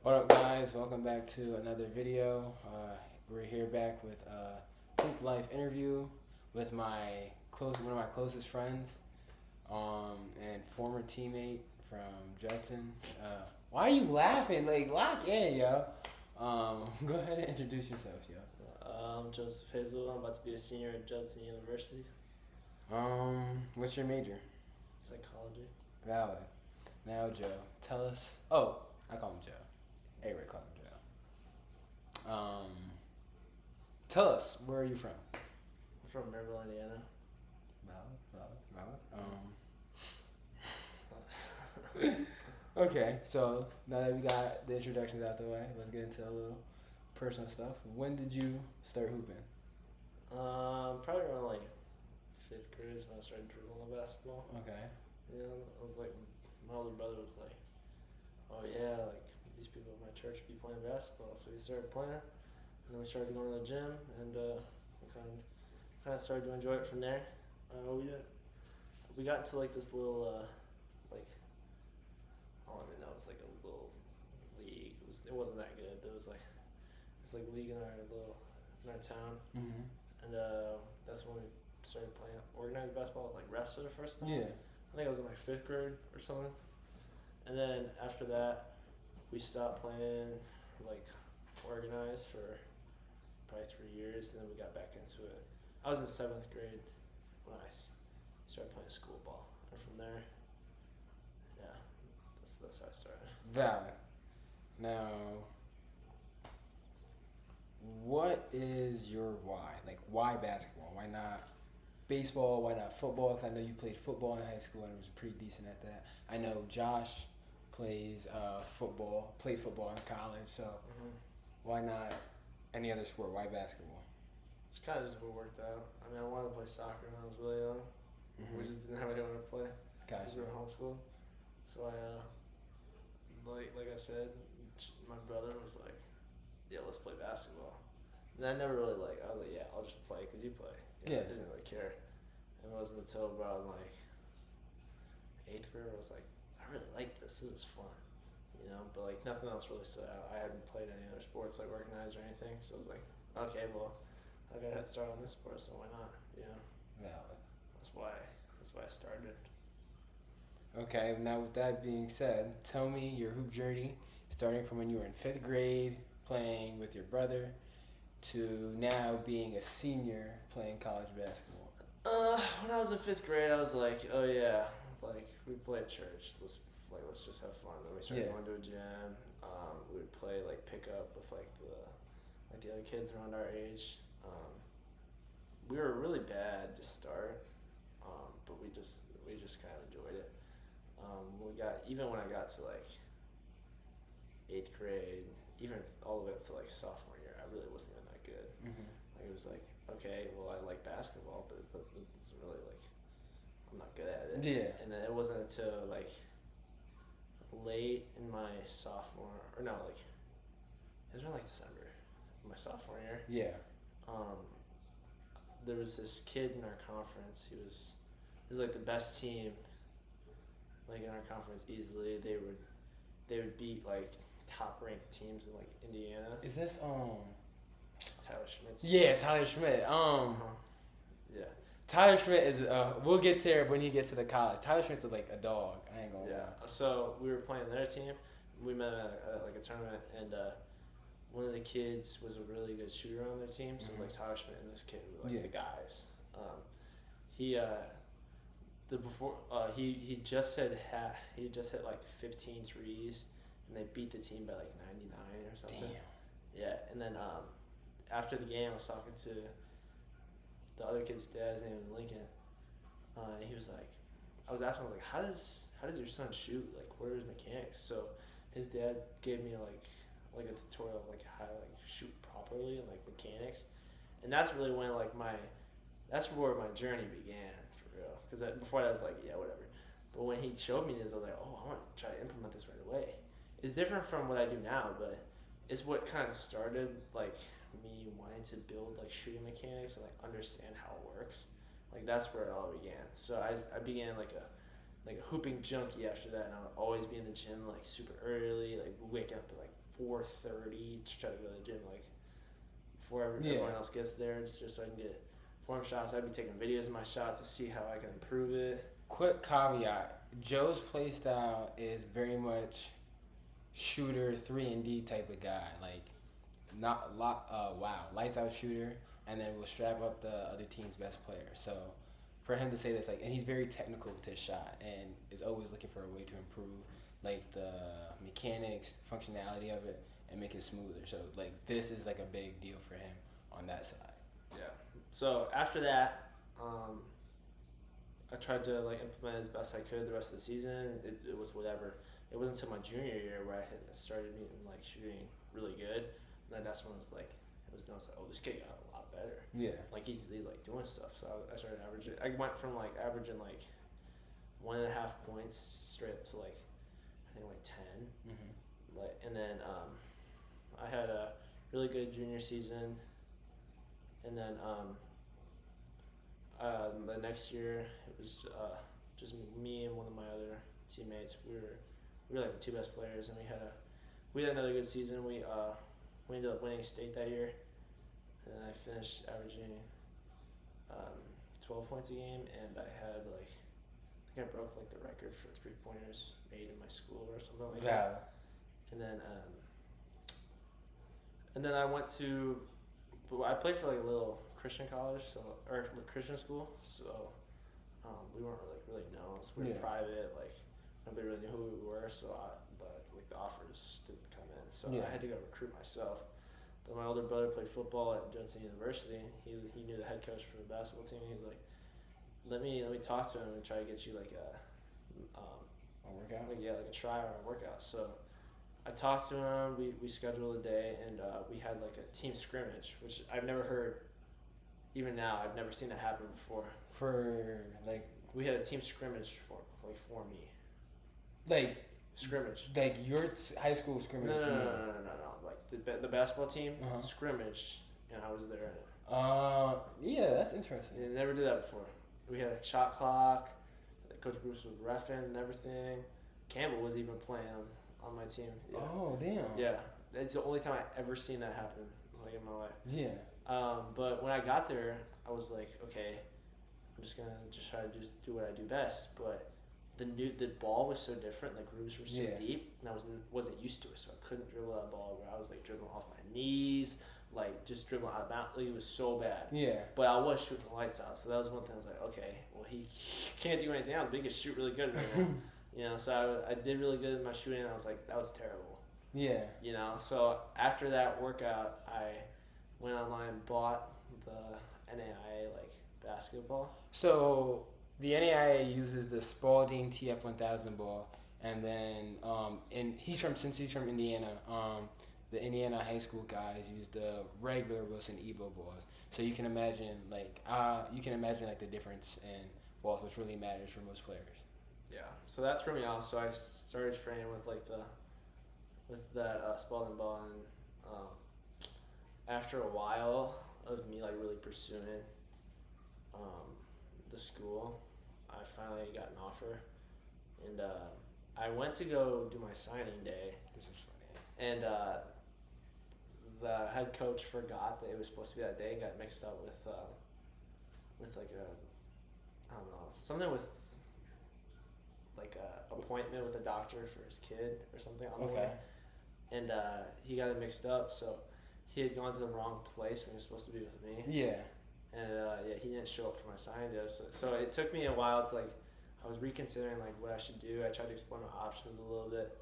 What up, guys? Welcome back to another video. We're here back with a Hoop Life interview with one of my closest friends, and former teammate from Judson. Why are you laughing? Like, lock in, yo. Go ahead and introduce yourself, yo. I'm Joseph Hazel. I'm about to be a senior at Judson University, What's your major? psychology. Valid. Now, Joe, tell us. Oh, I call him Joe. Everybody calls him Joe. Tell us, where are you from? I'm from Maryville, Indiana. Valid. Okay, so now that we got the introductions out the way, let's get into a little personal stuff. When did you start hooping? Probably around like fifth grade is when I started dribbling the basketball. Okay. You know, I was like, my older brother was like, "Oh yeah, like these people at my church be playing basketball," so we started playing, and then we started going to the gym, and we kind of started to enjoy it from there. We got into like this little like I don't even know, it was like a little league. It wasn't that good, but it was like this like league in our town, Mm-hmm. and that's when we started playing organized basketball with like refs for the first time. Yeah. I think I was in like fifth grade or something, and then after that, we stopped playing like organized for probably 3 years, and then we got back into it. I was in seventh grade when I started playing school ball, and from there, yeah, that's how I started. Valid. Now, what is your why? Like, why basketball? Why not baseball? Why not football? Because I know you played football in high school and was pretty decent at that. I know Josh played football in college, so why not any other sport? Why basketball? It's kind of just what worked out. I mean, I wanted to play soccer when I was really young. We just didn't have anyone to play because we Gotcha. were homeschooled. So like I said, my brother was like, "Yeah, let's play basketball." And I never really I was like, "Yeah, I'll just play because you play." Yeah. I didn't really care. And it wasn't until about like eighth grade where I was like, "I really like this. This is fun." You know, but like nothing else really stood out. I hadn't played any other sports like organized or anything, so I was like, "Okay, well, I got a head start on this sport, so why not?" You know, Valid. that's why I started. Okay, now with that being said, tell me your hoop journey, starting from when you were in fifth grade playing with your brother to now being a senior playing college basketball. When I was in fifth grade, I was like, "Oh yeah, like we play at church. Let's just have fun." Then we started Yeah. going to a gym. We would play like pickup with the other kids around our age. We were really bad to start, but we just kind of enjoyed it. When I got to like eighth grade, even all the way up to like sophomore year, I really wasn't even that good. Mm-hmm. Like it was like, okay, well I like basketball, but it's really like I'm not good at it. Yeah. And then it wasn't until like late in my sophomore, or no, like it was around like December, my sophomore year. Yeah. There was this kid in our conference. He was like the best team, like in our conference easily. They would beat like top ranked teams in like Indiana. Is this Tyler Schmidt's. Yeah, Tyler Schmidt. Yeah. Tyler Schmidt is we'll get there when he gets to the college. Tyler Schmidt's like a dog. I ain't gonna Yeah. lie. So we were playing their team. We met at like a tournament, and one of the kids was a really good shooter on their team. So it was like Tyler Schmidt and this kid were like the guys. He just hit like 15 threes, and they beat the team by like 99 or something. Damn. Yeah, and then after the game, I was talking to the other kid's dad. His name was Lincoln. And he was like, I was asking, I was like, how does your son shoot? Like, what are his mechanics? So his dad gave me like a tutorial of like how to like shoot properly and like mechanics, and that's really when that's where my journey began for real. Because before that I was like, yeah, whatever. But when he showed me this, I was like, oh, I want to try to implement this right away. It's different from what I do now, but it's what kind of started like me wanting to build like shooting mechanics and like understand how it works. Like that's where it all began. So I began like like a hooping junkie after that, and I would always be in the gym like super early, like wake up at like 4:30 to try to go to the gym like before everyone else gets there, just so I can get form shots. I'd be taking videos of my shot to see how I can improve it. Quick caveat: Joe's play style is very much shooter 3-and-D type of guy. Like, not lights out shooter, and then will strap up the other team's best player. So, for him to say this, like, and he's very technical with his shot, and is always looking for a way to improve, like, the mechanics, functionality of it, and make it smoother. So, like, this is like a big deal for him on that side. Yeah. So after that, I tried to like implement as best I could the rest of the season. It was whatever. It wasn't until my junior year where I started like shooting really good. And then that's when it was noticed like, oh, this kid got a lot better. Yeah. Like he's like doing stuff. So I started averaging. I went from like averaging like 1.5 points straight up to like I think like 10. Mm-hmm. Like and then I had a really good junior season. And then the next year it was just me and one of my other teammates. We were like the two best players, and we had another good season. We ended up winning state that year, and then I finished averaging 12 points a game, and I think I broke like the record for 3-pointers made in my school or something like that. And then I went to. But I played for like a little Christian college, or Christian school, so we weren't really known. So we were private, like nobody really knew who we were. So the offers didn't come in, so I had to go recruit myself. But my older brother played football at Judson University. He knew the head coach for the basketball team. He was like, let me talk to him and try to get you like a workout. Like a try or a workout. So I talked to him, we scheduled a day, and we had like a team scrimmage, which I've never heard, even now, I've never seen that happen before. We had a team scrimmage for me. Like, scrimmage. Like your high school scrimmage? No. Like the basketball team scrimmage, and I was there in it. Yeah, that's interesting. And never did that before. We had a shot clock, Coach Bruce was reffing and everything. Campbell was even playing on my team. Yeah. Oh, damn. Yeah. It's the only time I ever seen that happen, like, in my life. Yeah. But when I got there, I was like, okay, I'm just gonna try to do what I do best. But the ball was so different, the grooves were so deep, and I wasn't used to it, so I couldn't dribble that ball where I was like dribbling off my knees, like just dribbling out of bounds. Like, it was so bad. Yeah. But I was shooting the lights out, so that was one thing. I was like, okay, well he can't do anything else, but he can shoot really good right now. You know, so I did really good in my shooting, and I was like, that was terrible. Yeah. You know, so after that workout, I went online and bought the NAIA, like, basketball. So the NAIA uses the Spalding TF1000 ball, and then since he's from Indiana, the Indiana high school guys use the regular Wilson Evo balls. So you can imagine the difference in balls, which really matters for most players. Yeah, so that threw me off. So I started training with that Spalding ball, and after a while of me like really pursuing the school, I finally got an offer, and I went to go do my signing day. This is funny. And the head coach forgot that it was supposed to be that day and got mixed up with like I don't know, something with like a appointment with a doctor for his kid or something on the way. And he got it mixed up, so he had gone to the wrong place when he was supposed to be with me. Yeah. And he didn't show up for my signing day. So it took me a while to I was reconsidering like what I should do. I tried to explore my options a little bit.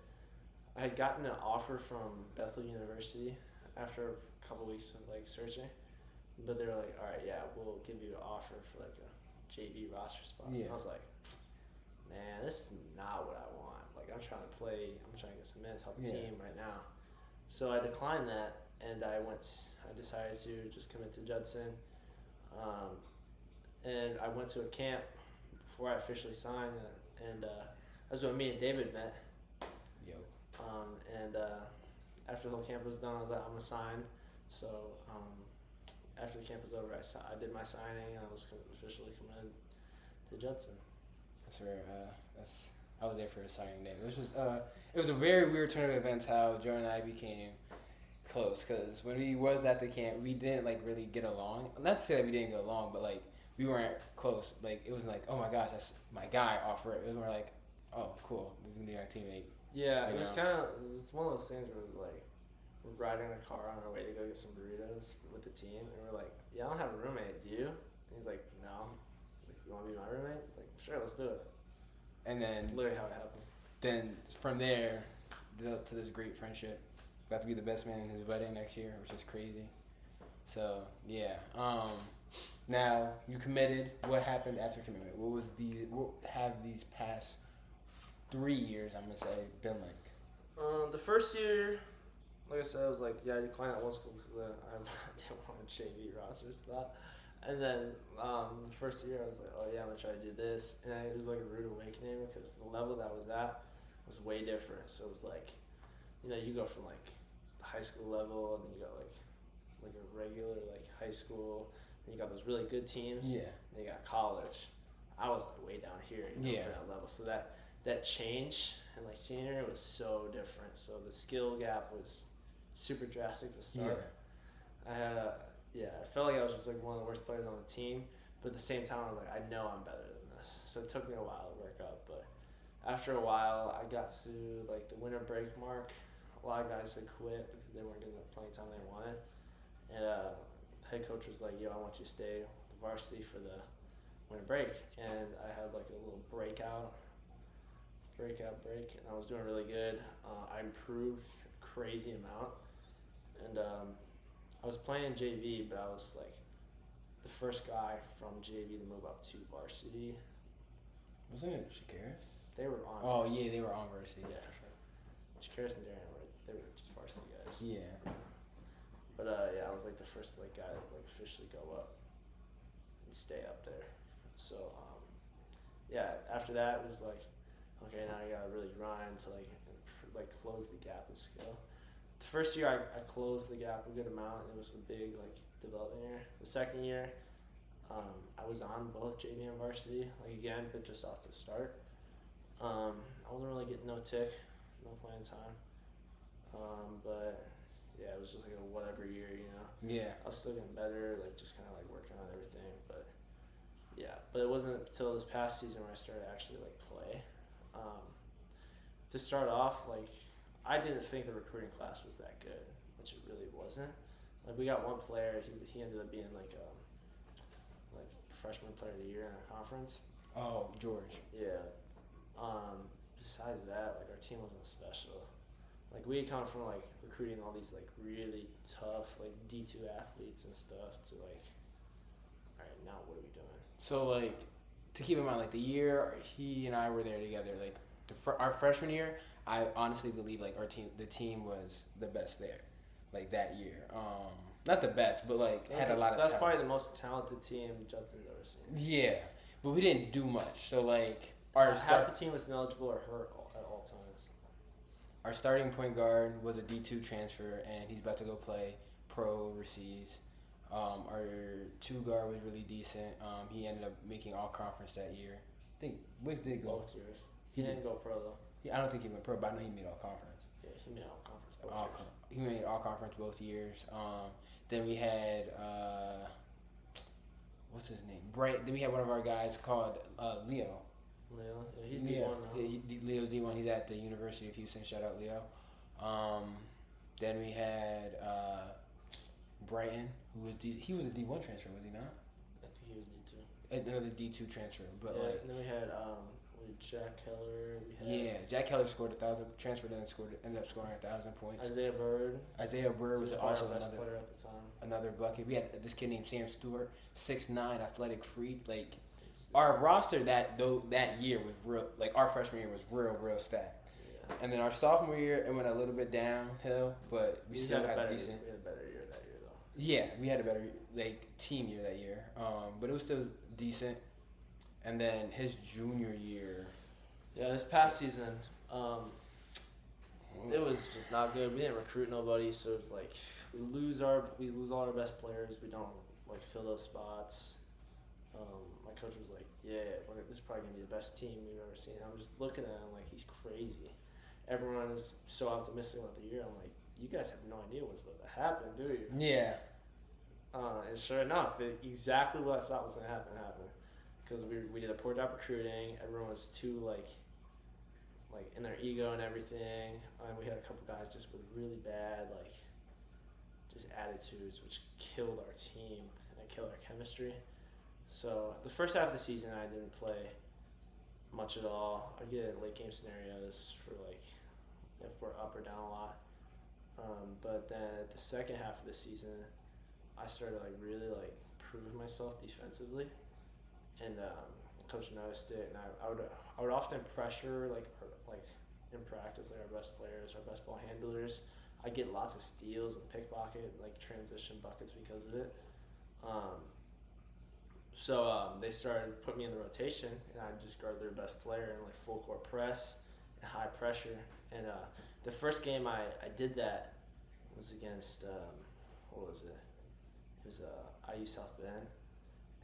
I had gotten an offer from Bethel University after a couple weeks of like searching, but they were like, all right, yeah, we'll give you an offer for like a JV roster spot. Yeah. And I was like, man, this is not what I want. Like, I'm trying to get some minutes, help the team right now. So I declined that, and I decided to just commit to Judson. And I went to a camp before I officially signed, and that's when me and David met. Yep. And after the whole camp was done, I was like, I'm gonna sign. So after the camp was over, I did my signing, and I was officially committed to Judson. That's where I was there for a signing day. It was a very weird turn of events how Joe and I became close, because when we was at the camp, we didn't like really get along. Not to say that we didn't get along, but like we weren't close. Like it wasn't like, oh my gosh, that's my guy off rip. It was more like, oh cool, this is gonna be our teammate. Yeah, it was one of those things where it was like we're riding in a car on our way to go get some burritos with the team, and we're like, yeah, I don't have a roommate, do you? And he's like, no. Like, you want to be my roommate? It's like, sure, let's do it. And then that's literally how it happened. Then from there, developed to this great friendship. Got to be the best man in his wedding next year, which is crazy. So yeah. Now you committed. What happened after commitment? What have these past 3 years, I'm gonna say, been like? The first year, like I said, I was like, yeah, I declined that one school because I didn't want a JV roster spot. And then the first year, I was like, oh yeah, I'm gonna try to do this, and it was like a rude awakening because the level that I was at was way different. So it was like, you know, you go from like the high school level, and then you got like a regular like high school, then you got those really good teams, Yeah. And you got college. I was like way down here, you know, for that level. So that change and like senior year was so different. So the skill gap was super drastic to start. Yeah. I felt like I was just like one of the worst players on the team, but at the same time I was like, I know I'm better than this. So it took me a while to work up, but after a while I got to like the winter break mark. A lot of guys had quit because they weren't getting the playing time they wanted, and head coach was like, yo, I want you to stay with the varsity for the winter break. And I had like a little break, and I was doing really good. I improved a crazy amount, and I was playing JV, but I was like the first guy from JV to move up to varsity. Wasn't it Shakaris? They were on. Oh varsity. yeah, they were on varsity. Yeah, for sure. Shakaris and Darren they were just varsity guys. Yeah. But I was like the first like guy to like officially go up and stay up there. So after that it was like, okay, now I gotta really grind to like close the gap in skill. The first year I closed the gap a good amount. It was the big like development year. The second year, I was on both JV and varsity like again, but just off the start. I wasn't really getting no tick, no playing time. But yeah, it was just like a whatever year, you know. Yeah. I was still getting better, like just kind of like working on everything, but yeah. But it wasn't until this past season where I started to actually like play. To start off, like I didn't think the recruiting class was that good, which it really wasn't. Like we got one player, he ended up being like freshman player of the year in our conference. Oh, George. Yeah. Besides that, like our team wasn't special. Like we had come from like recruiting all these like really tough like D2 athletes and stuff to like, all right, now what are we doing? So like, to keep in mind, like the year he and I were there together, like our freshman year, I honestly believe like the team was the best there, like that year. Not the best, but like had a lot of. That's talent. probably the most talented team Judson's ever seen. Yeah, but we didn't do much. So like half the team was ineligible or hurt at all times. Our starting point guard was a D2 transfer, and he's about to go play pro overseas. Our 2 guard was really decent. He ended up making all conference that year. I think Wicks did go. Both years. He didn't go pro though. I don't think he went pro, but I know he made all conference. Yeah, he made all conference both years. He made all conference both years. Then we had what's his name? Then we had one of our guys called Leo. Leo, yeah, he's D1 now. Yeah, Leo's D1. He's at the University of Houston. Shout out Leo. Then we had Brighton, who was he was a D1 transfer, was he not? I think he was D2. Another D2 transfer, but yeah, like. And then we had Jack Keller. Jack Keller scored 1,000. Transferred and ended up scoring 1,000 points. Isaiah Bird was also our best player at the time. Another bucket. We had this kid named Sam Stewart, 6'9", athletic freak. Like our roster that year was real. Like our freshman year was real stacked. Yeah. And then our sophomore year it went a little bit downhill, but we still had decent. We had a better year that year though. Yeah, we had a better team year that year. But it was still decent. And then his junior year. Yeah, this past season, it was just not good. We didn't recruit nobody, so it's like we lose all our best players. We don't like fill those spots. my coach was like, yeah, this is probably going to be the best team we've ever seen. I'm just looking at him like he's crazy. Everyone is so optimistic about the year. I'm like, you guys have no idea what's about to happen, do you? Yeah. And sure enough, exactly what I thought was going to happen happened. Because we did a poor job recruiting. Everyone was too, like in their ego and everything. And we had a couple guys just with really bad, like, just attitudes, which killed our team and killed our chemistry. So the first half of the season, I didn't play much at all. I'd get late game scenarios for, like, if we're up or down a lot. But then at the second half of the season, I started, like, really, like, prove myself defensively. And coach noticed it, and I would often pressure, like in practice, like our best players, our best ball handlers. I get lots of steals and pickpocket, like transition buckets because of it. So they started putting me in the rotation, and I just guard their best player in like full court press and high pressure. And the first game I did that was against what was it? It was IU South Bend.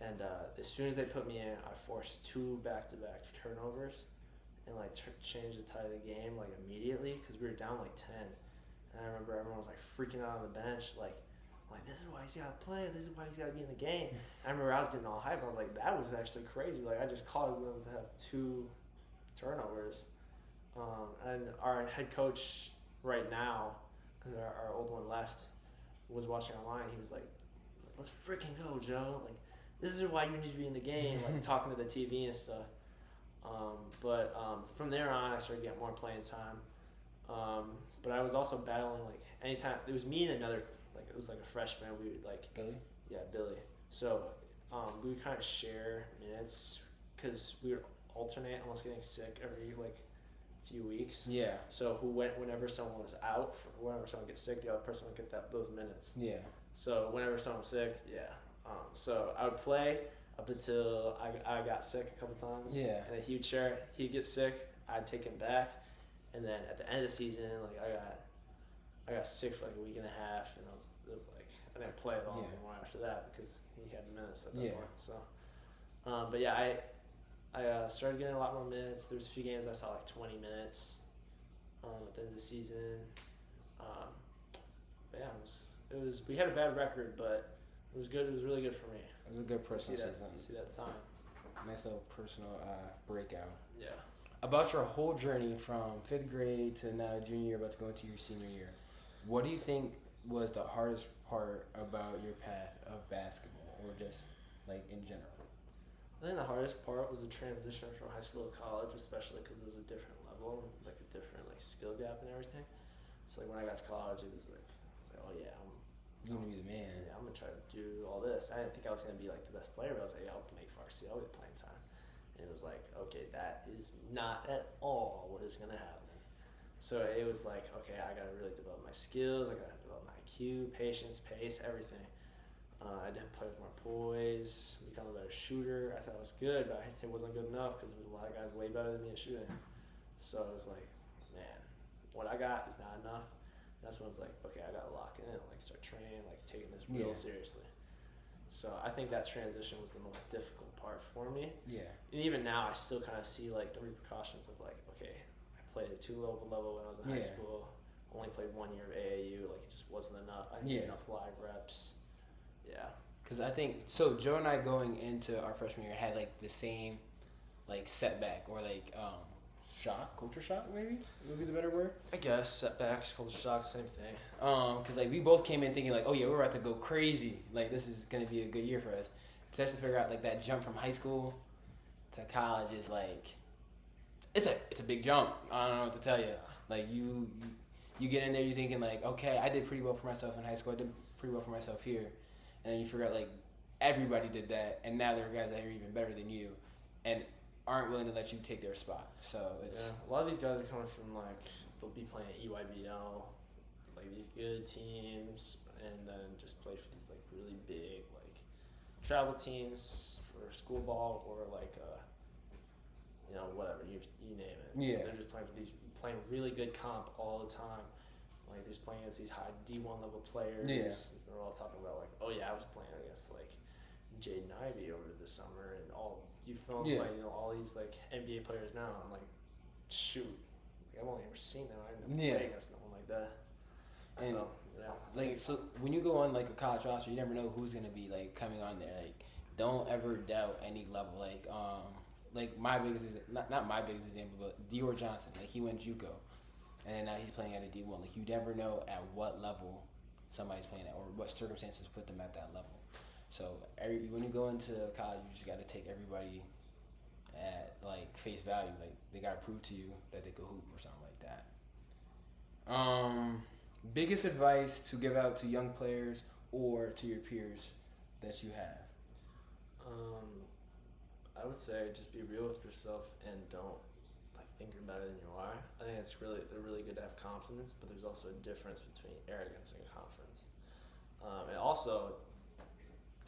And as soon as they put me in, I forced 2 back-to-back turnovers and like changed the tide of the game like immediately because we were down like 10. And I remember everyone was like freaking out on the bench, like this is why he's got to play. This is why he's got to be in the game. I remember I was getting all hyped. I was like, that was actually crazy. Like I just caused them to have 2 turnovers. And our head coach right now, because our old one left, was watching online. He was like, let's freaking go, Joe. Like, this is why you need to be in the game, like talking to the TV and stuff. But from there on, I started getting more playing time. But I was also battling, like, anytime, it was me and another, like, it was like a freshman, we would, like. Billy? Yeah, Billy. So we would kind of share minutes because we would alternate almost getting sick every, like, few weeks. Yeah. So whenever someone was out, whenever someone gets sick, the other person would get those minutes. Yeah. So whenever someone was sick, yeah. So I would play up until I got sick a couple times. Yeah. And then he would share it. He'd get sick. I'd take him back. And then at the end of the season, like I got sick for like a week and a half, and it was like I didn't play at all anymore after that because he had minutes at that point. So, but yeah, I started getting a lot more minutes. There was a few games I saw like 20 minutes at the end of the season. But yeah, it was we had a bad record, but it was good. It was really good for me. It was a good personal season. See that sign. Nice little personal breakout. Yeah. About your whole journey from 5th grade to now junior year, about to go into your senior year, what do you think was the hardest part about your path of basketball, or just like in general? I think the hardest part was the transition from high school to college, especially because it was a different level, like a different like skill gap and everything. So like when I got to college, it was like oh yeah, You're gonna be the man. Yeah, I'm gonna try to do all this. I didn't think I was gonna be like the best player, but I was like, yeah, I'll make varsity, I'll get playing time. And it was like, okay, that is not at all what is gonna happen. So it was like, okay, I gotta really develop my skills. I gotta develop my IQ, patience, pace, everything. I didn't play with more poise, become a better shooter. I thought it was good, but it wasn't good enough because there was a lot of guys way better than me at shooting. So it was like, man, what I got is not enough. That's when I was like, okay, I gotta lock in, like start training, like taking this real seriously. So I think that transition was the most difficult part for me. Yeah. And even now, I still kind of see like the repercussions of like, okay, I played at 2 level when I was in high school. Only played 1 year of AAU, like it just wasn't enough. I didn't get enough live reps. Yeah. Because I think so. Joe and I going into our freshman year had like the same, like setback or like culture shock maybe would be the better word. I guess setbacks, culture shock, same thing. Because like we both came in thinking like, oh yeah, we're about to go crazy. Like this is gonna be a good year for us. To actually figure out like that jump from high school to college is like, it's a big jump. I don't know what to tell you. Like you get in there, you're thinking like, okay, I did pretty well for myself in high school. I did pretty well for myself here, and then you figure out like everybody did that, and now there are guys that are even better than you, and aren't willing to let you take their spot. So it's a lot of these guys are coming from like they'll be playing at EYBL, like these good teams, and then just play for these like really big like travel teams for school ball or like whatever you name it. Yeah. They're just playing really good comp all the time. Like they're just playing against these high D1 level players. Yeah. They're all talking about like, oh yeah, I was playing against like Jaden Ivey over the summer, and you film Yeah. like all these like NBA players now. I'm like, shoot, like, I've only ever seen them. I didn't Yeah. play against no one like that. And So yeah, like, so when you go on like a college roster, you never know who's gonna be like coming on there. Like, don't ever doubt any level. Like my biggest not my biggest example, but Dior Johnson. Like, he went JUCO, and now he's playing at a D1. Like, you never know at what level somebody's playing at, or what circumstances put them at that level. So when you go into college, you just got to take everybody at like face value. Like, they got to prove to you that they could hoop or something like that. Biggest advice to give out to young players or to your peers that you have. I would say just be real with yourself and don't like think you're better than you are. I think they're really good to have confidence, but there's also a difference between arrogance and confidence. And also,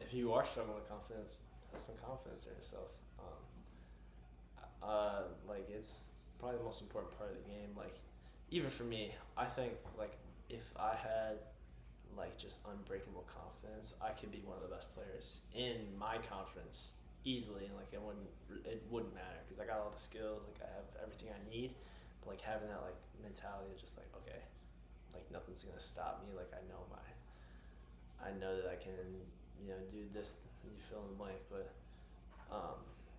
if you are struggling with confidence, have some confidence in yourself. Like, it's probably the most important part of the game. Like, even for me, I think like if I had like just unbreakable confidence, I could be one of the best players in my conference easily, and like it wouldn't matter because I got all the skills, like I have everything I need. But like having that like mentality of just like, okay, like nothing's gonna stop me. Like I know that I can, do this. You fill in the blank, but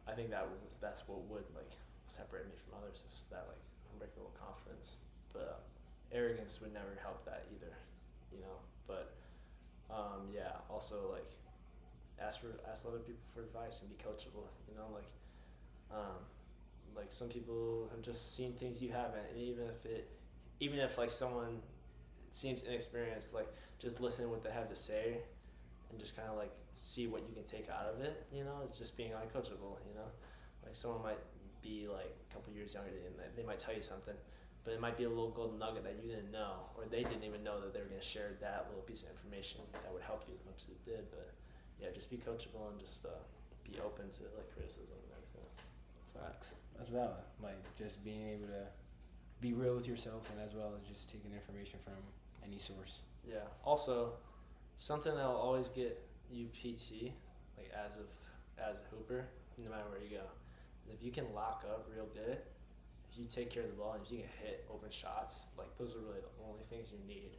I think that's what would like separate me from others, is that like unbreakable confidence. But arrogance would never help that either, But yeah, also like ask other people for advice and be coachable. Like some people have just seen things you haven't, and even if like someone seems inexperienced, like just listen to what they have to say, and just kind of like see what you can take out of it. It's just being like coachable. Like someone might be like a couple years younger than you, and they might tell you something, but it might be a little golden nugget that you didn't know, or they didn't even know that they were going to share that little piece of information that would help you as much as it did. But yeah, just be coachable and just be open to like criticism and everything. Facts. That's valid. Like, just being able to be real with yourself, and as well as just taking information from any source. Yeah. Also, something that'll always get you PT, like as a hooper, no matter where you go, is if you can lock up real good. If you take care of the ball and if you can hit open shots, like those are really the only things you need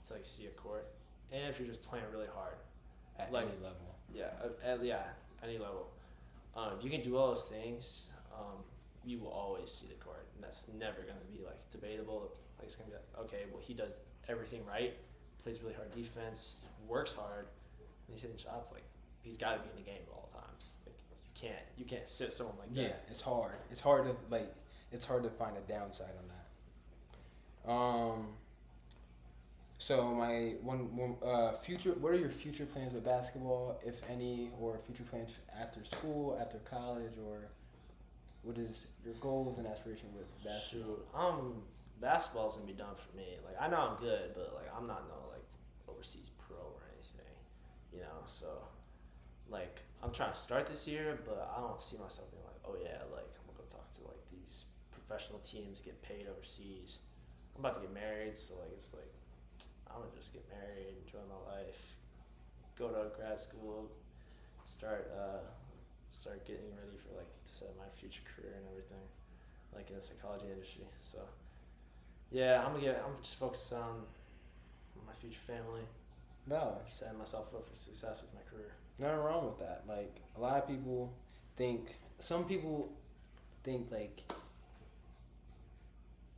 to like see a court. And if you're just playing really hard, At like, any level. Yeah, any level. If you can do all those things, you will always see the court, and that's never going to be like debatable. Like, it's going to be like, okay, well, he does everything right, plays really hard defense, works hard, and he's hitting shots. Like, he's got to be in the game at all times. Like, you can't sit someone like that. Yeah, it's hard. It's hard to find a downside on that. So my one future. What are your future plans with basketball, if any, or future plans after school, after college, or what is your goals and aspiration with basketball? Shoot, basketball's gonna be done for me. Like, I know I'm good, but like I'm not no like overseas pro or anything, So like I'm trying to start this year, but I don't see myself being like, oh yeah, like I'm gonna go talk to like these professional teams, get paid overseas. I'm about to get married, so like it's like I'm gonna just get married, enjoy my life, go to grad school, start getting ready for like to set my future career and everything, like in the psychology industry. So yeah, I'm just focused on my future family, Valid. setting myself up for success with my career. Nothing wrong with that. Like, a lot of people some people think like,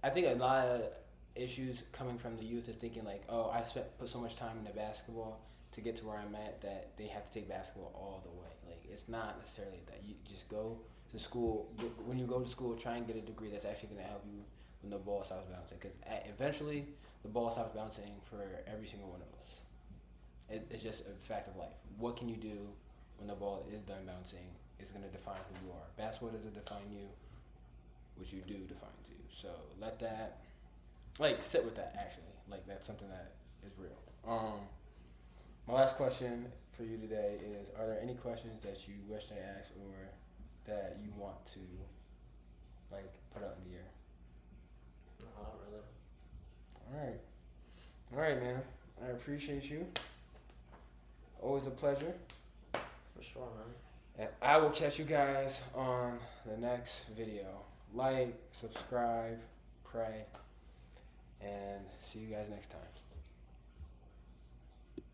I think a lot of issues coming from the youth is thinking like, oh, I put so much time into basketball to get to where I'm at that they have to take basketball all the way. Like, it's not necessarily that. You just go to school. When you go to school, try and get a degree that's actually going to help you when the ball stops bouncing. Because eventually, the ball stops bouncing for every single one of us. It's just a fact of life. What can you do when the ball is done bouncing is going to define who you are. Basketball doesn't define you. What you do defines you. So let that, like, sit with that, actually. Like, that's something that is real. My last question for you today is, are there any questions that you wish I asked or that you want to, like, put out in the air? No, not really. All right, man. I appreciate you. Always a pleasure. For For sure, man. And I will catch you guys on the next video. Like, subscribe, pray, and see you guys next time.